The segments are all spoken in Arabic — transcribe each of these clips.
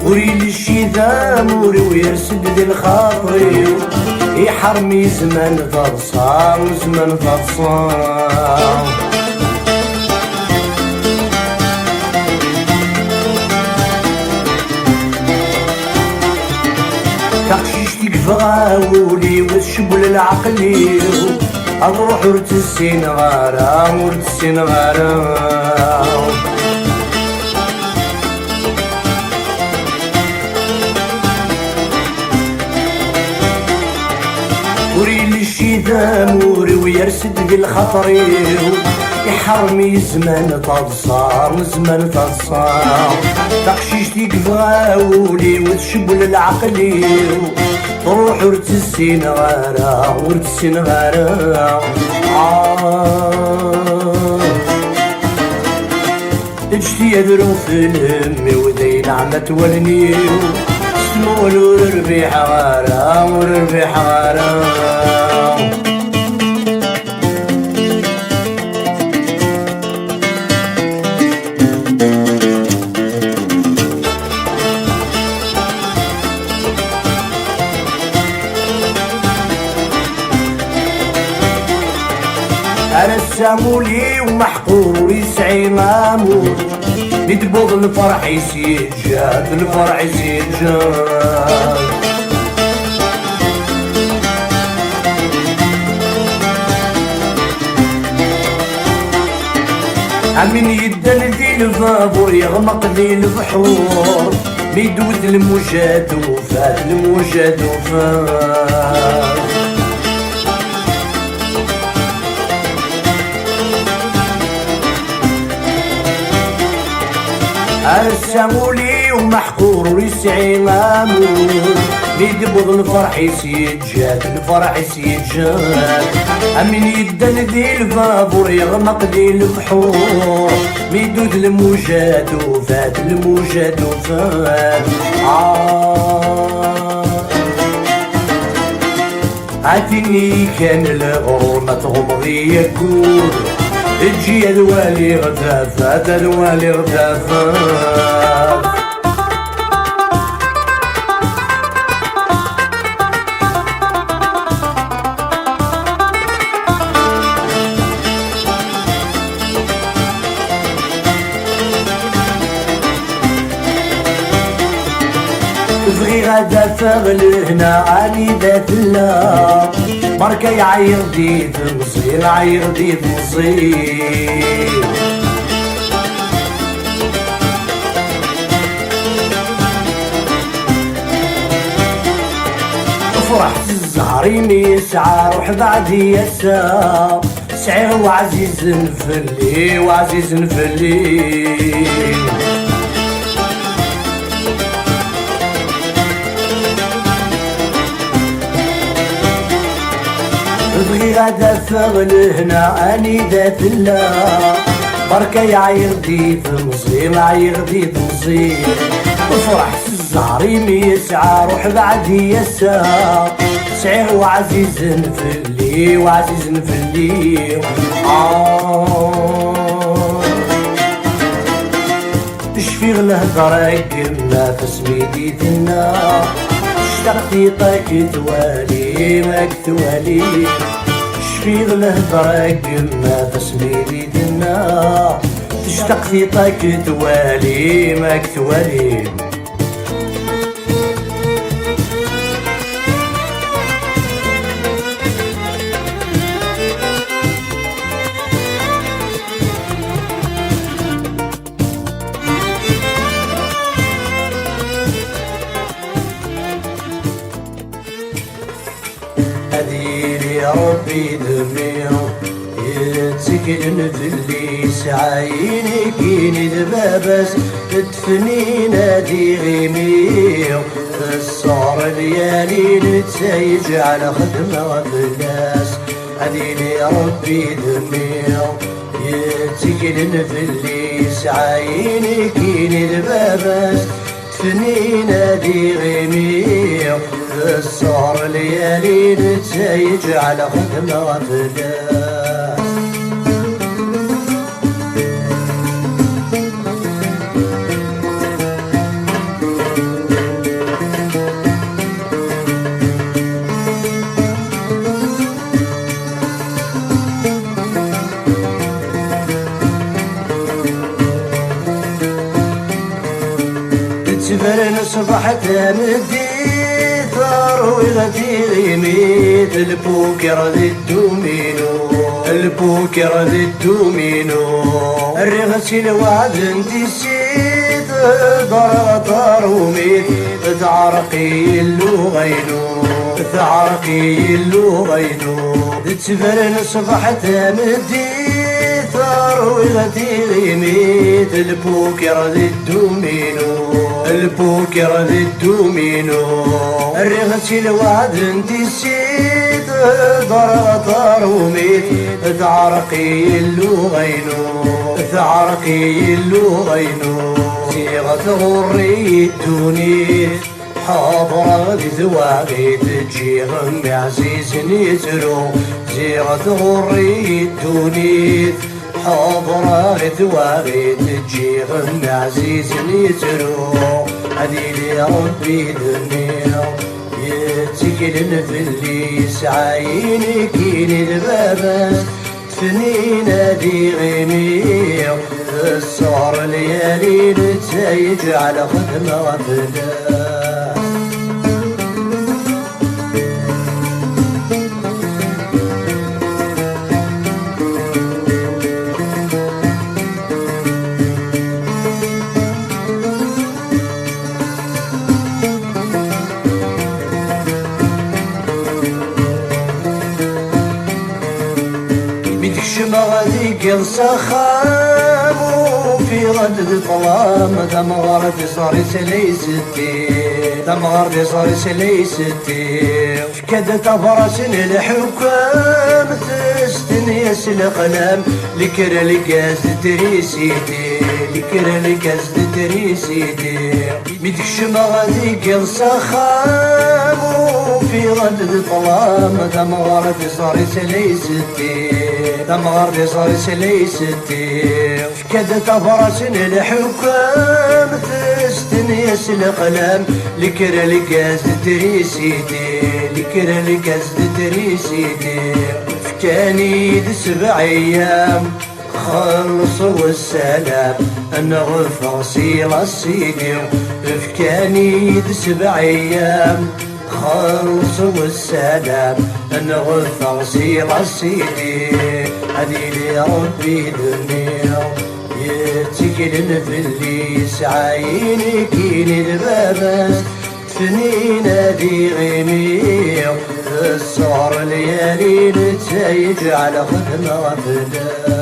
وريد الشيذا موري ويرسد ذي الخاطري يحرمي زمان ضرصان وزمان ضرصان تقشيشتك فغاولي والشبل العقلي اروح ورت السين غارة ورت السين غارة وريلي الشيذا موري ويرسد بالخطري يحرمي زمان تضصار وزمان تضصار تقشيشتي كفاولي وتشبل العقلي تروح ورت السين غارة ورت السين غارة اجتي يدرو في الهم وذي نعمة والنيو سمول وربيح غارة وربيح غارة أنا السامولي ومحقور يسعي مامور يدبوض الفرح يسيجاد الفرح يسيجاد عمين يدن ذي الفابور يغمق ذي البحور بيدوث الموجات وفات الموجات وفات السامولي ومحقور ويسعي مامور بيدبض الفرح يسيجاد الفرح يسيجاد امين يدن ذي الفابور يغمق ذي البحور بيدود الموجات وفات الموجات وفات عاتني كان الغرور ما تغمضي يكون اجي الوالي غدافات الوالي غدافات بغي غدا فغل هنا اني ذات الله بركة يعير ديد مصير عير ديد مصير فرحت الزهرين يسعى روح بعدي يسا سعير وعزيز نفلي وعزيز نفلي بغي غدا فغل هنا اني ذات الله بركة يعير ديد مصير عير ديد مصير وفرحت الزهرين يسعى روح بعدي يسا سعير وعزيز نفلي وعزيز نفلي شفيغ الهضرة كما فسميدي دنا اشتقتي طاك توالي ماك توالي شفيغ الهضرة كما فسميدي دنا اشتقتي طاك توالي ماك توالي هذيلي يا ربي دميو يتسكن في اللي سعيني كيني دبابس تدفني نادي غيميو الصار ليالي نتسايج على خدمة بلاس هذيلي يا ربي دميو يتسكن في اللي سعيني كيني دبابس تدفني نادي غيميو السهر ليالي نتسايج على خدمة فلاس تبرن صبحت مدي ثروي غدي غيميت البوكر ذي الدومينو البوكر ذي الدومينو الرغس الوعد انتي سيد ضرطار وميت تعرقي اللغينو تعرقي اللغينو تبرن صبحت مدي ثروي غدي غيميت البوكر ذي الدومينو البوكر ذي الدومينو الرغس الوعد انتي سيد ضرطار وميت تعرقي اللغينو تعرقي اللغينو صيغة غري الدونيت حاضرة ذواقي تجي غم عزيز يترو زيغة غري الدونيت حاضرة ذواقي تجي غم عزيز يترو هذي ربي دنيا يتكلن في اللي سعيني كيني البابس تفنينا دي غيمير الصار ليالي نتايج على خدمة غفلة مغاديك السخام وفي غد ظلام دمغرد صار سليستي دمغرد صار سليستي شكد تفرسن الحكام تستنيس القلم لكر القاز تريسيتي لكر القاز تريسيتي مدكش مغاديك السخام وفي غد ظلام دمغرد صار سليستي دمغرد صار سليستي كد تفرسن الحكام تستنيس القلم لكر القاز تريسيتي لكر القاز تريسيتي فكاني ذي 7 أيام خلص والسلام نغفر سير السيدي فكاني ذي 7 أيام خلص والسلام نغفر سير السيدي هذي لربي دنيا يتكلن في اللي سعيني كيني البابس تفنينا دي غيمير الصار ليالي نتايج على خدمة غفلة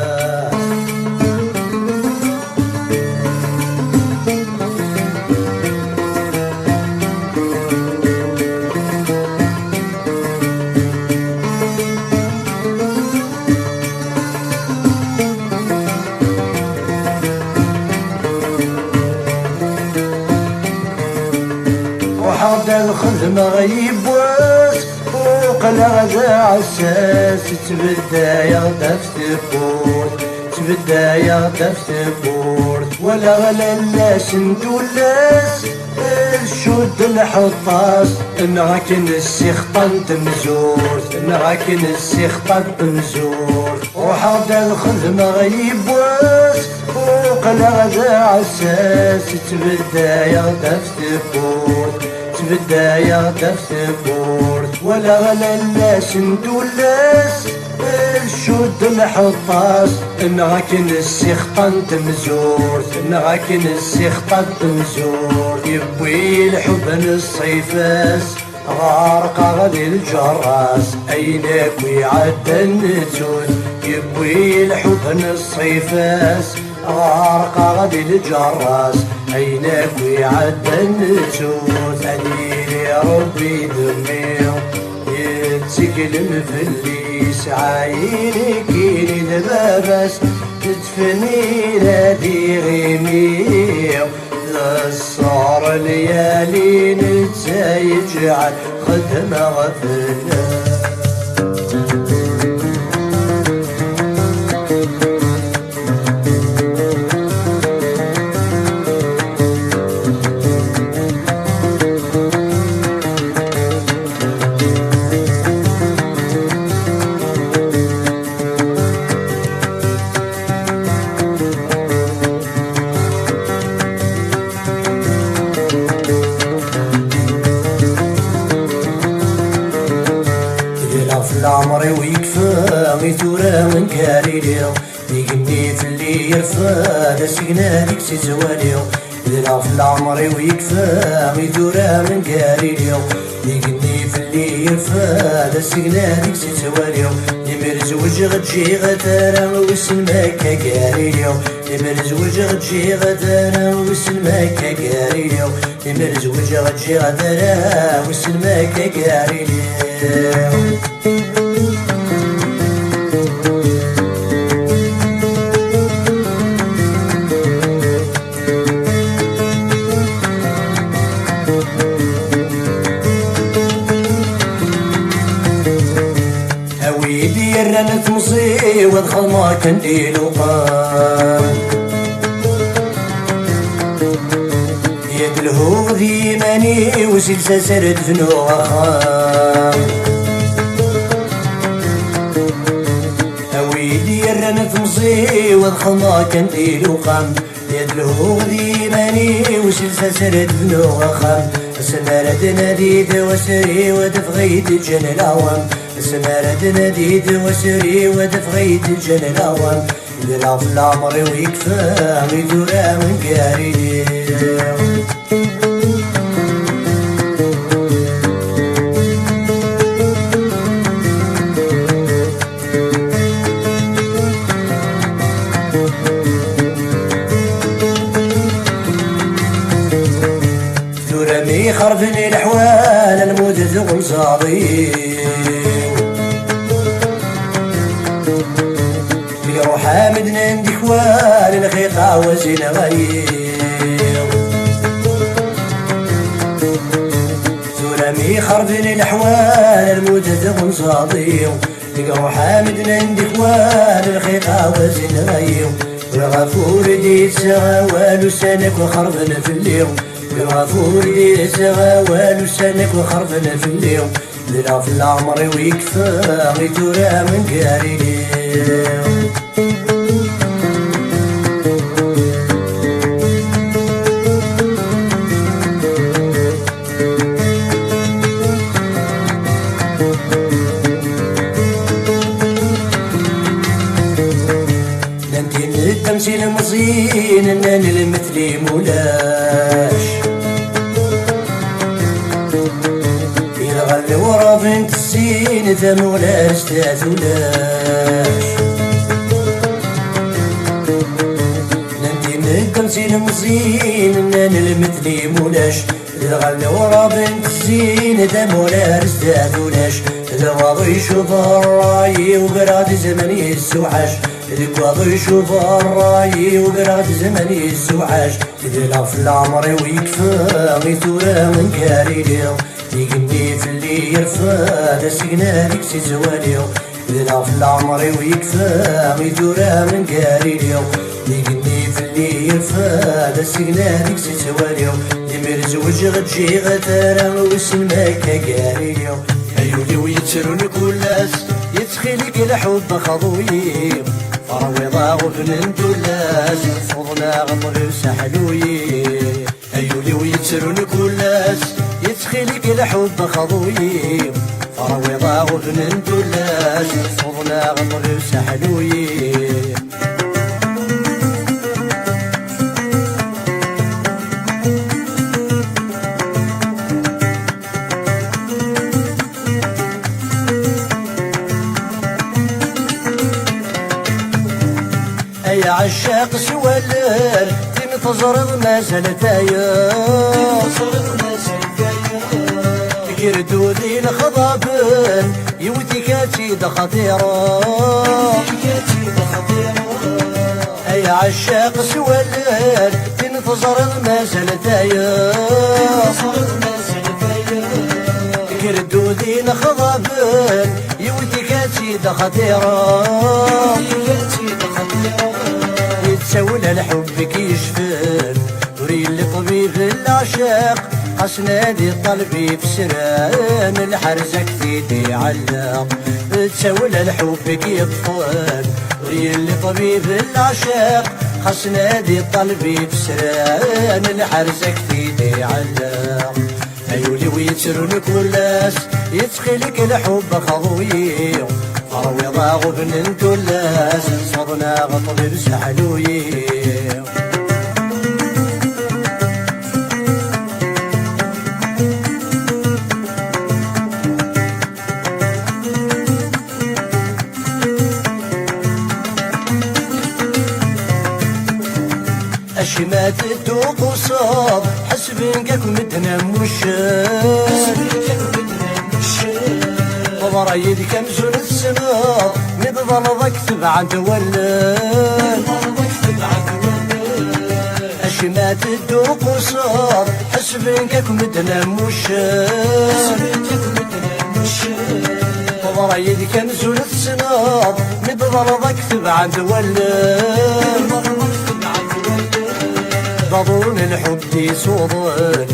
وحد الخدمة غيب واس وقلع ذا عساس تبدا يغدف تبورت تبدا يغدف تبورت ولا غلا الناس ندولاس الشود الحطاس نغاكن السيخطان تمزور نغاكن السيخطان تمزور وحد الخدمة غيب واس وقلع ذا عساس تبدا يغدف تبورت تبدا يغدف تبورت ولا غلا الناس ندولاس الشود الحطاس نغاكن السيخطان تمزور نغاكن السيخطان تمزور يبوي الحب الصيفاس غارق غدي الجراس أينك ويعدى النتوت يبوي الحب الصيفاس غارق غدي الجراس أينك ويعدى النتوت أديني ربي دمير يتسكلم في اللي سعيني كيني دبابس تدفني نادي غيمير للصار ليالي نتايج على خدمة غفلة يرفع سكنا ديك تزواليو ذلا في العمر ويكفى ميدورا من قاريليو يقني في اللي يرفع سكنا ديك تزواليو مرزوج غتجي غدانا وسن مكة قاريليو مرزوج غتجي غدانا وسن مكة قاريليو مرزوج غتجي غدانا وسن مكة قاريليو ويدي رنت مصي ودخل ما كان ديلو قام يد الهوغ ديماني وسلسة سرد فنو خام ويدي رنت مصي ودخل ما كان ديلو قام يد الهوغ ديماني وسلسة سرد فنو خام سمرد نديد وسري ودفغيد جن العوام سمرد نديد وسري ودفغيد جن العوام ذلا في العمر ويكفى ميدورا من قاريليو ثورمي خرفني الحوال الموجز غمصاضي روح حامدنا ندي خوال الخيطة وزين غير ثورمي خرفني الحوال الموجز غمصاضي روح حامدنا ندي خوال الخيطة وزين غير والغفور دي سغوال وسانك وخرفنا في اليوم الغفور دي سغوال وسانك وخرفنا في اليوم ذلا في العمر ويكفى غيتورا من قاريليو ننتي التمثيل مصين انني المثلي مولاش يلغى ورا بنت السين ذا مولاش تاثولاش ننتي التمثيل مصين انني المثلي مولاش يلغى ورا بنت السين ذا مولاش تاثولاش الواضي يشوف الراي وقراد زمني السوحاش الواضي يشوف الراي وقراد زمني السوحاش ذلا في العمر ويكفى غيتورا من قاريليو يقني في اللي يرفع سكنا ديك تزواليو ذلا في العمر ويكفى غيتورا من قاريليو يقني في اللي يرفع سكنا ديك تزواليو مرزوج غتجي غتارا وسن مكة قاريليو عيوني ويتسرون كلاس يتخيلك الحب خضوي فروضا وفنن دلاس فضنا غمر سحلوي عيوني ويتسرون كلاس يتخيلك الحب خضوي فروضا وفنن دلاس فضنا غمر سحلوي يا عشاق سوالر تنتظر ما زالت كردو ذي الخضابن يودي كاتيد خطيرة يا عشاق سوالر تنتظر ما زالت كردو ذي الخضابن يودي كاتيد خطيرة يتسول الحب كيشفن وريل طبيب العشاق حسنادي طلبي في سران الحرزة كثيدي علق تسول الحب كيطفن وريل طبيب العشاق حسنادي طلبي في سران الحرزة كثيدي علق عيولي ويتسرون كلاس يتخيلك الحب خضوي فروي ضاغ بن تلاس صرنا غطب بسحلوي أشمات الدوق وصاب حسبنك مدنا مشان وضرايد كمزون السناب مضضل ضك تبع تولد أشمات الدوق وصاب حسبنك مدنا مشان وضرايد كمزون السناب مضضل ضك تبع تولد ضبون الحب يصوضن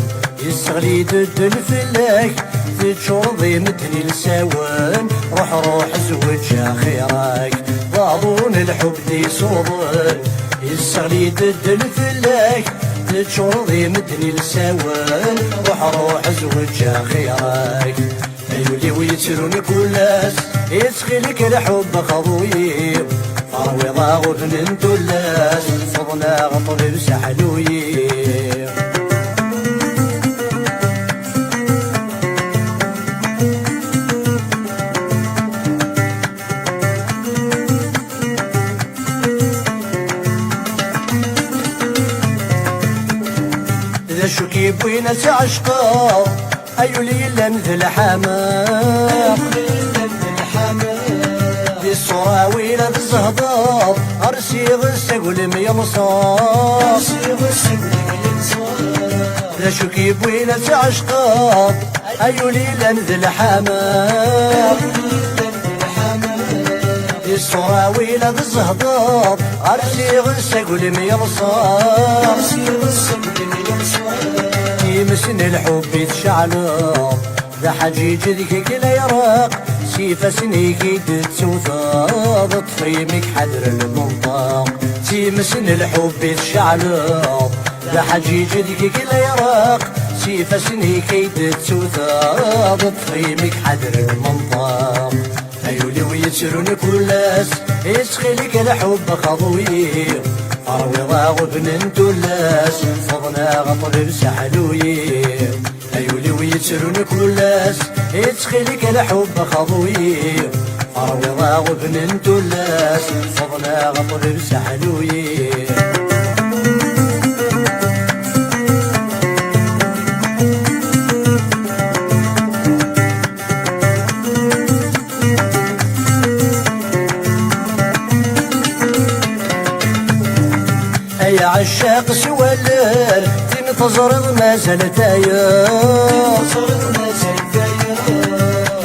يستغلي ضد الفلاك تتشرضي مدني لسوان روح زوج خيرك ضبون الحب يصوضن يستغلي ضد الفلاك تتشرضي مدني لسوان روح زوج خيرك يولي ويترون كلاس يسخلك الحب خضوي فروي ضاغ بن تلاس صرنا غطب بسحلوي إذا شكي بوينة عشقا أيولي لنذل حمام الصراويل بالزهضاب أرسي غسقل ميمصاب لا شكي بويلة عشقاب أيولي لنذل حمام الصراويل بالزهضاب أرسي غسقل ميمصاب يمسن الحب يتشعلق ذا حجيج ذيك كلا يراق سيفا سنيكي تتسوثا ضطفيمك حذر المنطق تيمسن الحب يتشعلق ذا حجيج ذيك كلا يراق سيفا سنيكي تتسوثا ضطفيمك حذر المنطق أيولي ويتسرون كلاس يسخلك الحب خضوي فروي ضاغ بن تلاس فضنا غطب بسحلوي أيولي ويتسرون كلاس يتخلك الحب خضوي فروي ضاغ بن تلاس فضنا غطب بسحلوي يا عشاق سوى الليل تنتظر ما زالت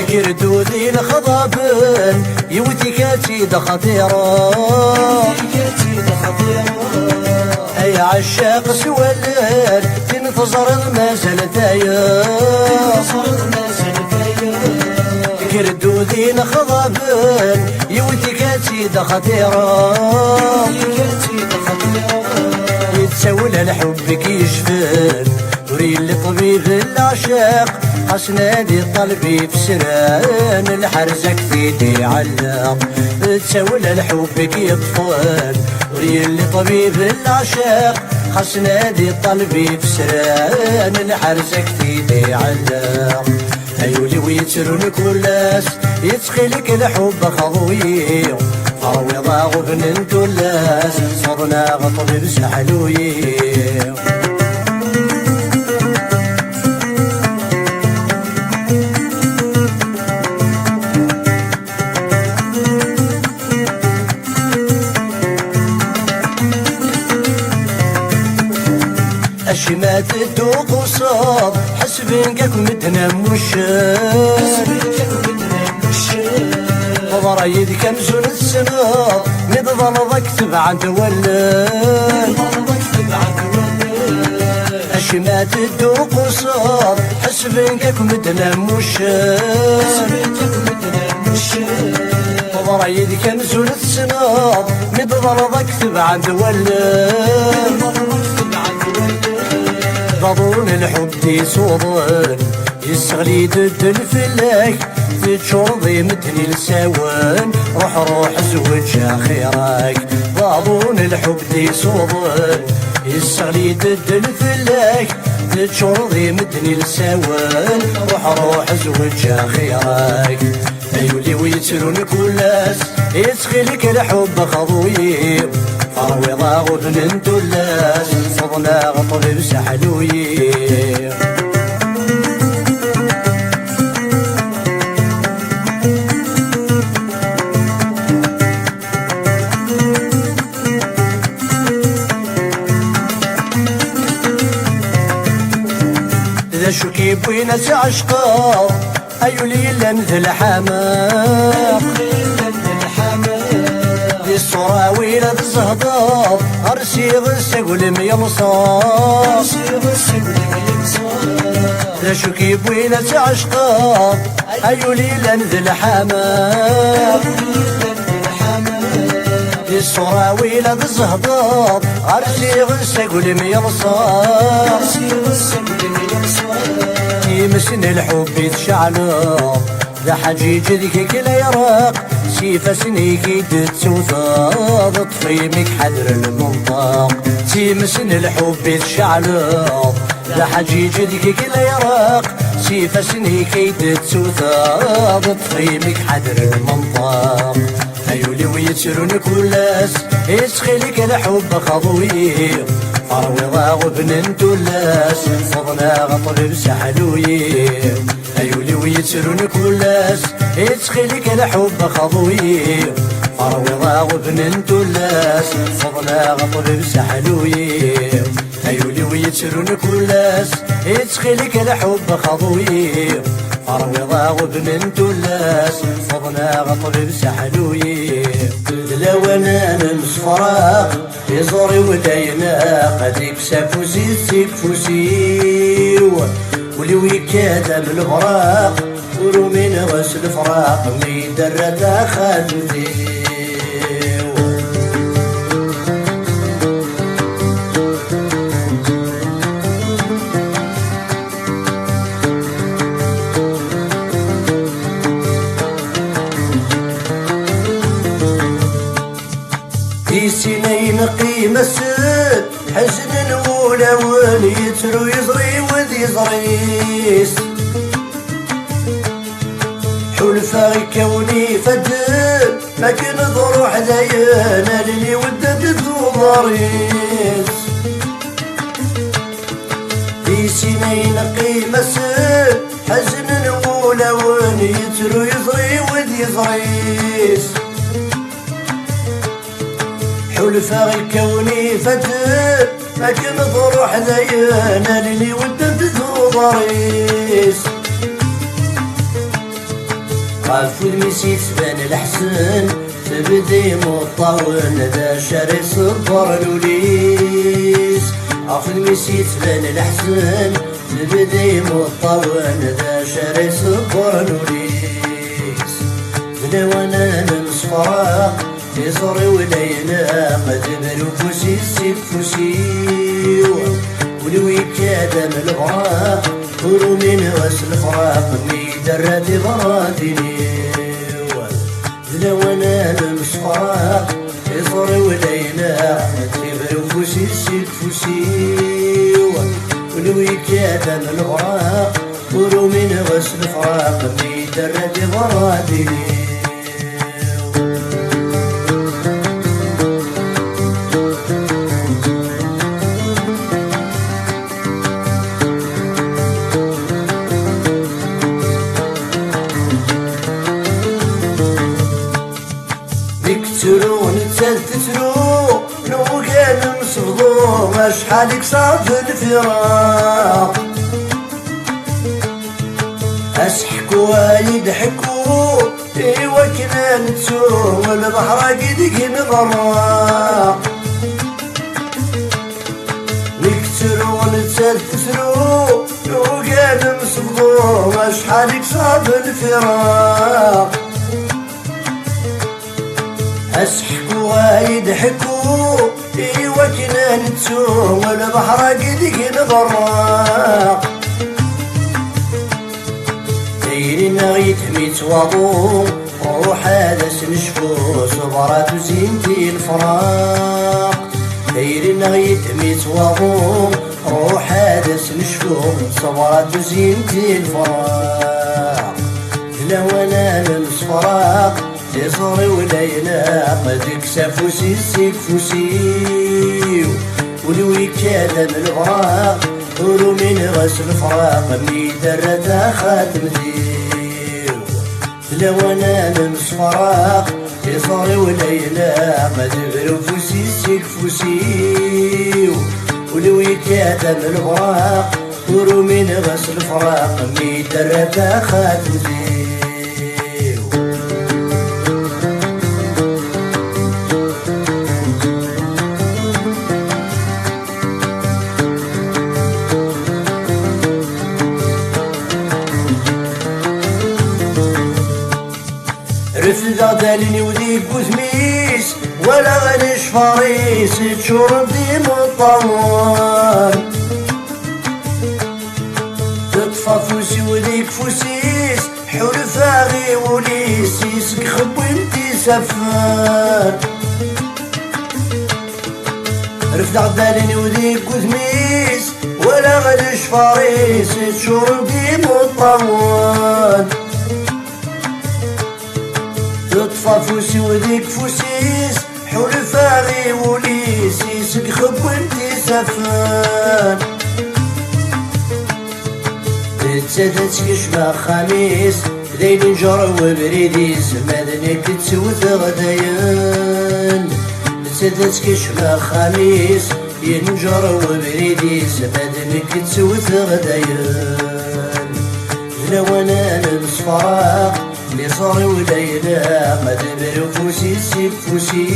كردو ذي الخضابن يودي كاتيد خطيرة يا عشاق سوى الليل تنتظر ما زالت كردو ذي الخضابن يودي كاتيد خطيرة يتسول الحب كيشفن وري لطبيب العشاق حسنادي طلبي بسنان الحرزك في علق تسول الحب كيطفن وري لطبيب العشاق حسنادي طلبي بسنان الحرزك في علق أيولي ويترون كلاس يتخلك الحب خضوي فروي ضاغ بن تلاس صرنا غطب بسحلوي أشمات الدوق وصاب حسبنك مدنا مشان وضرايد كمزون السناب مضضل ضك تبع تولد أشمات الدوق وصاب حسبنك مدنا مشان وضرايد كمزون السناب مضضل ضك تبع تولد ضبون الحب يصوضن يستغلي ضد الفلاك تشرضي مدني لسوان روح روح زوج خيرك ضابون الحب دي صوضن يستغلي ضد الفلاك تشرضي مدني لسوان روح روح زوج خيرك ايولي ويترون كلاس يسخلك الحب خضوي فروي ضاغ ابن انتلاس صدنا غطر بسحلوي إذا شو كيبوينا تعشقا أيولي لنذ الحمام دي الصراويل الزهضاء أرسي غسق والميلصار إذا شو كيبوينا تعشقا أيولي لنذ الحمام دي الصراويل الزهضاء أرسي غسق والميلصار مسن الحب يتشعلق ذا حجيج ذيك كلا يراق سيفا سنيكي تتسوثاض طفيمك حذر المنطق مسن الحب يتشعلق ذا حجيج ذيك كلا يراق سيفا سنيكي تتسوثاض طفيمك حذر المنطق ايولي ويتسرون كلاس يسخلك الحب خضوي فروي ضاغ ابن انتلاس صدنا غطر بسحلوي ايولي ويتسرون كلاس يتسخلك الحب خضوي فروي ضاغ ابن انتلاس صدنا غطر بسحلوي ايولي ويتسرون كلاس يتسخلك الحب خضوي فروي ضاغ ابن انتلاس صدنا غطر بسحلوي لو انا المصفراق يزوري وداينا قد يكسى فوسي سيكفوسي ولو يكاد بالبراق ولو من غس الفراق ميدرد خاتمتي في سنين قيمة السد حزن ولون يترو يزري وذي زريس حلفا كوني فدد ما كان ضروح ذيانا للي ودد ذو ضريس في سنين قيمة السد حزن ولون يترو يزري وذي زريس حلفا الكوني فتر ما كان ضروح ذيانا للي ودد ذو ضريس قاف المسيت بان الحسن تبدي مطاون ذا شاري صبر لوليس قاف المسيت بان الحسن تبدي مطاون ذا شاري صبر لوليس بلا وانا نصفراق يصري ولينا قد بلو فوسي سيكفوسي ولو يكاد من الغراق ولو من غس الفراق ميدرد برادني لو انا المصفراق يصري ولينا قد بلو فوسي سيكفوسي ولو يكاد من الغراق ولو من غس الفراق ميدرد برادني ترو تترو لو كان مصفضو ما شحالك صاف الفراق اسحكوا يضحكوا ايوا كنا نتسو والبحر قدك نغرق نكترو نتسرو لو كان مصفضو ما شحالك صاف الفراق اسحكوا يضحكوا ايوا كنا نتسو والبحر قدك نغرق واضو روح هذا سنشفو صبرات وزينتي الفراق داير نغيت ميت واضو روح هذا سنشفو صبرات وزينتي الفراق لا وانا نصفراق تصري ولا يناق مدك سافوسي سيكفوسي ولوي كذا من الفراق ولو من غسل الفراق مي درتا خاتم ديو لا وانا نمس فراق تصري ولا يناق مدك فوسي سيكفوسي ولوي كذا من الفراق ولو من غسل الفراق مي درتا خاتم ديو رفد دالني وديك وثميس ولا غنش فريس تشور دي مطوان تطفى فوسي وديك فوسيس حول فاغي وليسيس كخب وانتي سفان رفد دالني وديك وثميس ولا غنش فريس تشور دي مطوان تطفى فوسي وديك فوسيس حول فاغي وليسيس كخب وانتي سفان تسادت كشما خميس ليل نجر وبريديس مادنك تسوث غدايان تسادت كشما خميس ينجر وبريديس مادنك تسوث غدايان لو انا نمس فراق اللي صاري وليلة ما دبر فوسي سيكفوسي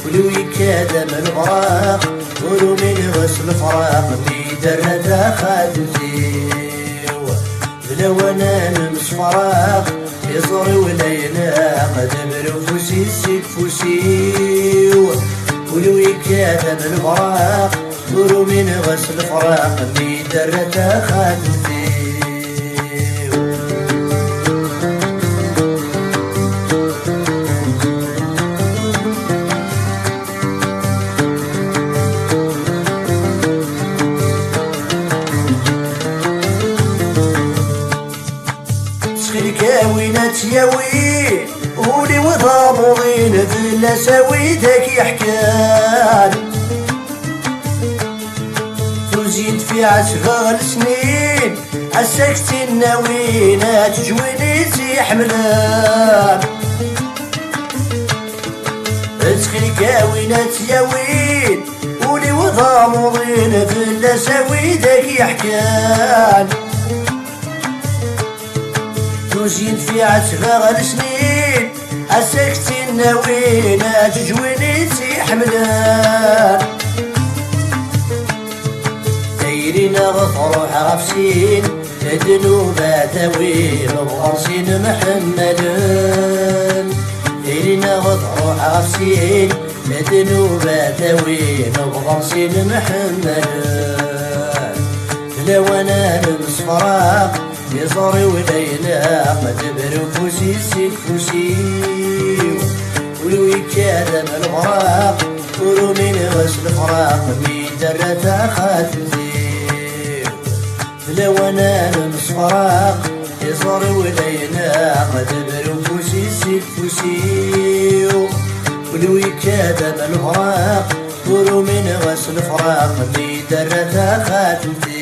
ولو يكاد من الفراق ولو من غسل الفراق مي درتا خاتمتي لو انا نمس فراق اللي صاري وليلة ما دبر فوسي سيكفوسي ولو يكاد من الفراق ولو من غسل الفراق مي درتا خاتمتي كاوينات ياوي ولي وضامضين في لساويتك يحكان تزيد في عسفة سنين عساكت الناوينات جوينيتي حملان تسخي كاوينات ياوي ولي وضامضين في لساويتك يحكان تزيد في عتبة سنين عساكت الناوينات جوينيتي حملان دايرين غفروح غفسين الذنوبات ذوي مبغرسين محملان دايرين غفروح غفسين الذنوبات ذوي مبغرسين محملان لو انا نمس فراق يصاري وليلة ما دبر فوسي سيكفوسي ولو يكاد من الفراق ولو من غسل الفراق مي درتا خاتمتي لو انا نمس فراق يصاري وليلة ما دبر فوسي سيكفوسي ولو يكاد من الفراق ولو من غسل الفراق مي درتا خاتمتي